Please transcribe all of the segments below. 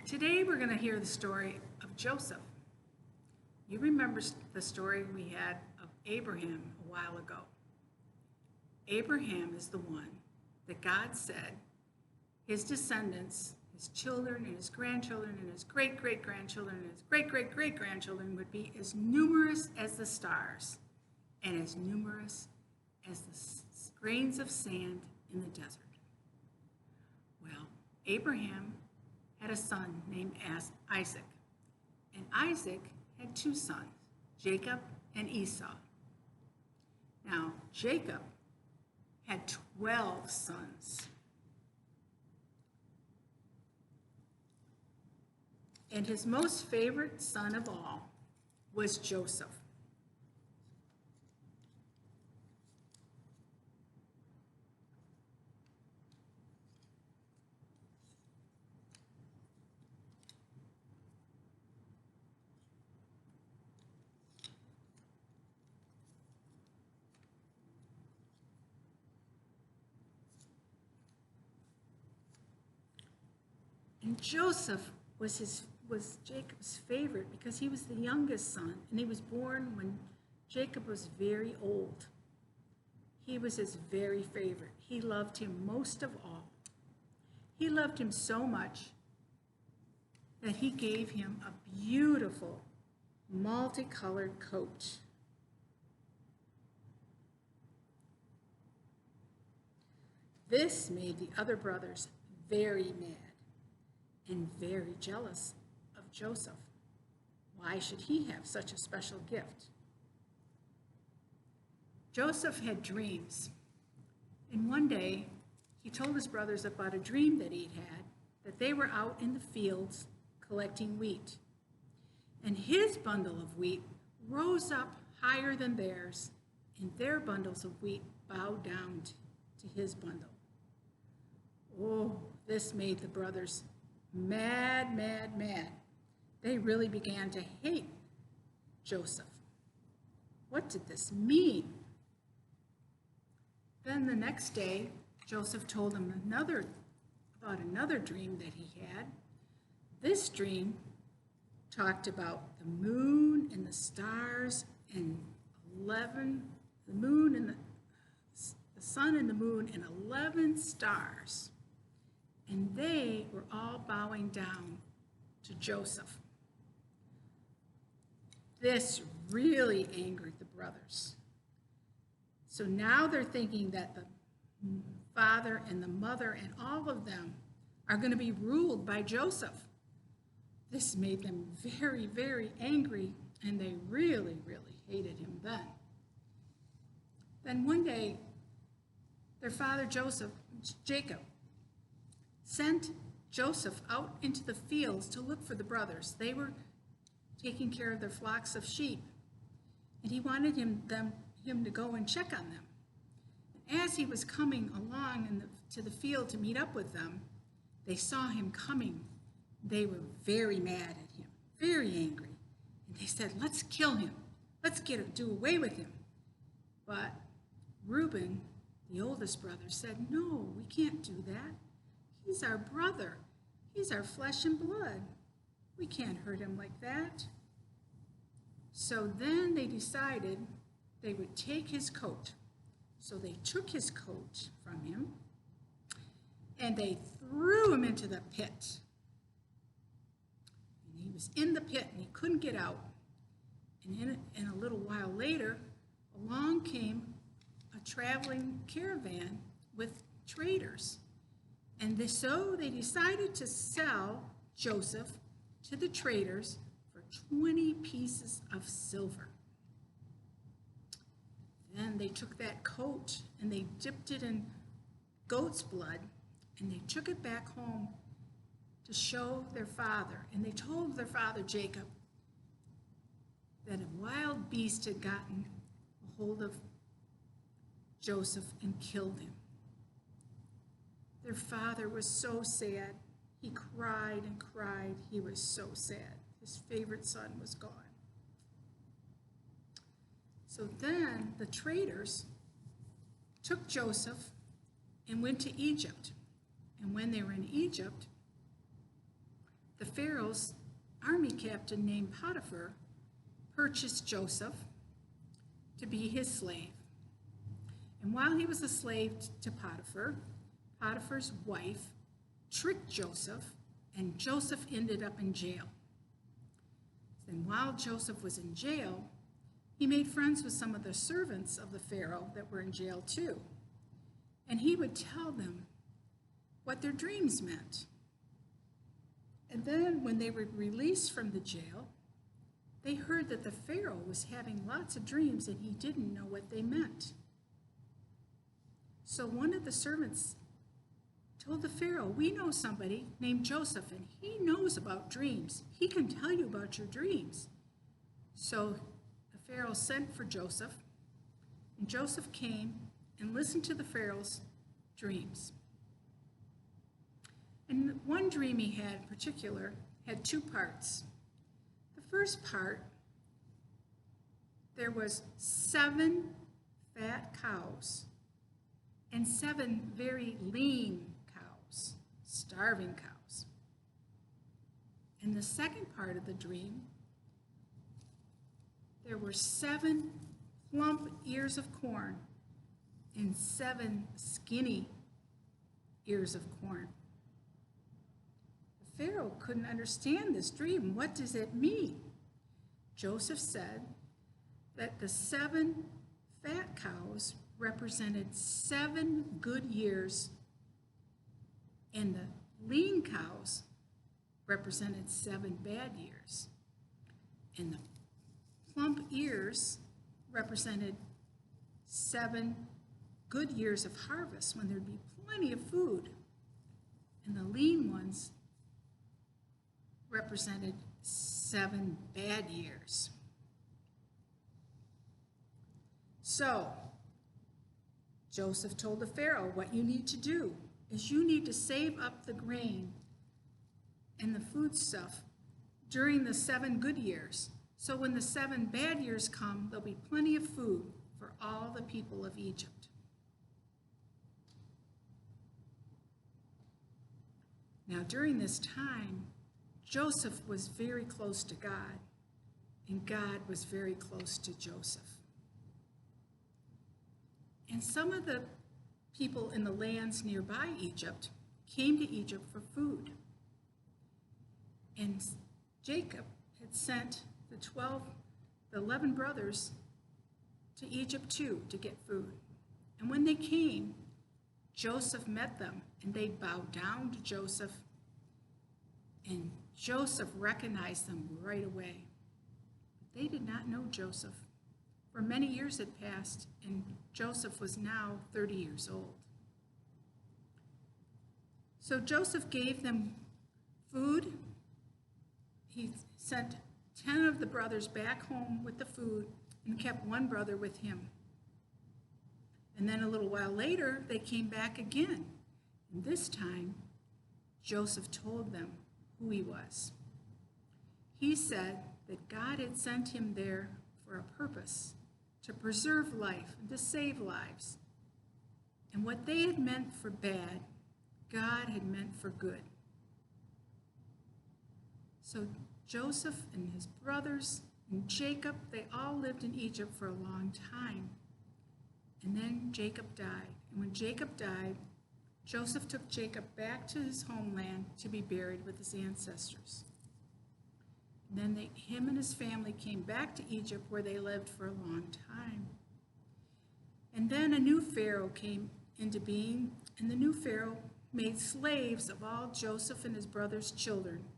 Today we're going to hear the story of Joseph. You remember the story we had of Abraham a while ago. Abraham is the one that God said his descendants, his children and his grandchildren and his great-great-grandchildren and his great-great-great-grandchildren would be as numerous as the stars and as numerous as the grains of sand in the desert. Well, Abraham had a son named Isaac, and Isaac had two sons, Jacob and Esau. Now, Jacob had 12 sons. And his most favorite son of all was Joseph. And Joseph was Jacob's favorite because he was the youngest son, and he was born when Jacob was very old. He was his very favorite. He loved him most of all. He loved him so much that he gave him a beautiful multicolored coat. This made the other brothers very mad and very jealous of Joseph. Why should he have such a special gift? Joseph had dreams, and one day he told his brothers about a dream that he'd had, that they were out in the fields collecting wheat, and his bundle of wheat rose up higher than theirs, and their bundles of wheat bowed down to his bundle. Oh, this made the brothers mad, mad, mad. They really began to hate Joseph. What did this mean? Then the next day, Joseph told them about another dream that he had. This dream talked about the moon and the stars and the sun and the moon and 11 stars. And they were all bowing down to Joseph. This really angered the brothers. So now they're thinking that the father and the mother and all of them are going to be ruled by Joseph. This made them very, very angry, and they really, really hated him then. Then one day, their father Jacob, sent Joseph out into the fields to look for the brothers. They were taking care of their flocks of sheep, and he wanted him to go and check on them. As he was coming along to the field to meet up with them, they saw him coming. They were very mad at him, very angry, and they said, "Let's kill him. Let's do away with him." But Reuben, the oldest brother, said, "No, we can't do that. He's our brother. He's our flesh and blood. We can't hurt him like that." So then they decided they would take his coat. So they took his coat from him and they threw him into the pit. And he was in the pit and he couldn't get out. And in a little while later, along came a traveling caravan with traders. And so they decided to sell Joseph to the traders for 20 pieces of silver. Then they took that coat and they dipped it in goat's blood and they took it back home to show their father. And they told their father Jacob that a wild beast had gotten a hold of Joseph and killed him. Their father was so sad. He cried and cried. He was so sad. His favorite son was gone. So then the traders took Joseph and went to Egypt. And when they were in Egypt, the Pharaoh's army captain named Potiphar purchased Joseph to be his slave. And while he was a slave to Potiphar, Potiphar's wife tricked Joseph, and Joseph ended up in jail. And while Joseph was in jail, he made friends with some of the servants of the Pharaoh that were in jail too. And he would tell them what their dreams meant. And then when they were released from the jail, they heard that the Pharaoh was having lots of dreams and he didn't know what they meant. So one of the servants told the Pharaoh, "We know somebody named Joseph, and he knows about dreams. He can tell you about your dreams." So the Pharaoh sent for Joseph, and Joseph came and listened to the Pharaoh's dreams. And one dream he had in particular had two parts. The first part, there was 7 fat cows and 7 very lean cows, starving cows. In the second part of the dream, there were 7 plump ears of corn and 7 skinny ears of corn. The Pharaoh couldn't understand this dream. What does it mean? Joseph said that the 7 fat cows represented 7 good years, and the lean cows represented 7 bad years. And the plump ears represented 7 good years of harvest when there'd be plenty of food. And the lean ones represented 7 bad years. So Joseph told the Pharaoh, what you need to do is you need to save up the grain and the food stuff during the 7 good years. So when the 7 bad years come, there'll be plenty of food for all the people of Egypt. Now during this time, Joseph was very close to God, and God was very close to Joseph. And some of the people in the lands nearby Egypt came to Egypt for food. And Jacob had sent the 11 brothers to Egypt too to get food. And when they came, Joseph met them, and they bowed down to Joseph, and Joseph recognized them right away. But they did not know Joseph. For many years had passed, and Joseph was now 30 years old. So Joseph gave them food. He sent 10 of the brothers back home with the food and kept one brother with him. And then a little while later, they came back again. And this time, Joseph told them who he was. He said that God had sent him there for a purpose, to preserve life and to save lives. And what they had meant for bad, God had meant for good. So Joseph and his brothers and Jacob, they all lived in Egypt for a long time. And then Jacob died. And when Jacob died, Joseph took Jacob back to his homeland to be buried with his ancestors. And then him and his family came back to Egypt, where they lived for a long time. And then a new Pharaoh came into being, and the new Pharaoh made slaves of all Joseph and his brothers' children,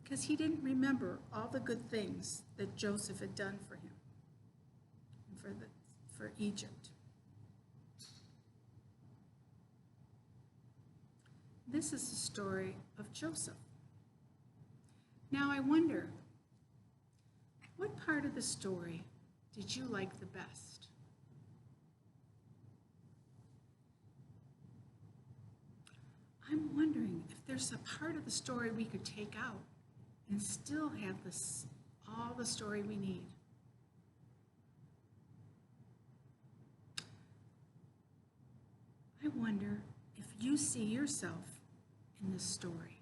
because he didn't remember all the good things that Joseph had done for him and for Egypt. This is the story of Joseph. Now I wonder, what part of the story did you like the best? I'm wondering if there's a part of the story we could take out and still have all the story we need. I wonder if you see yourself in this story.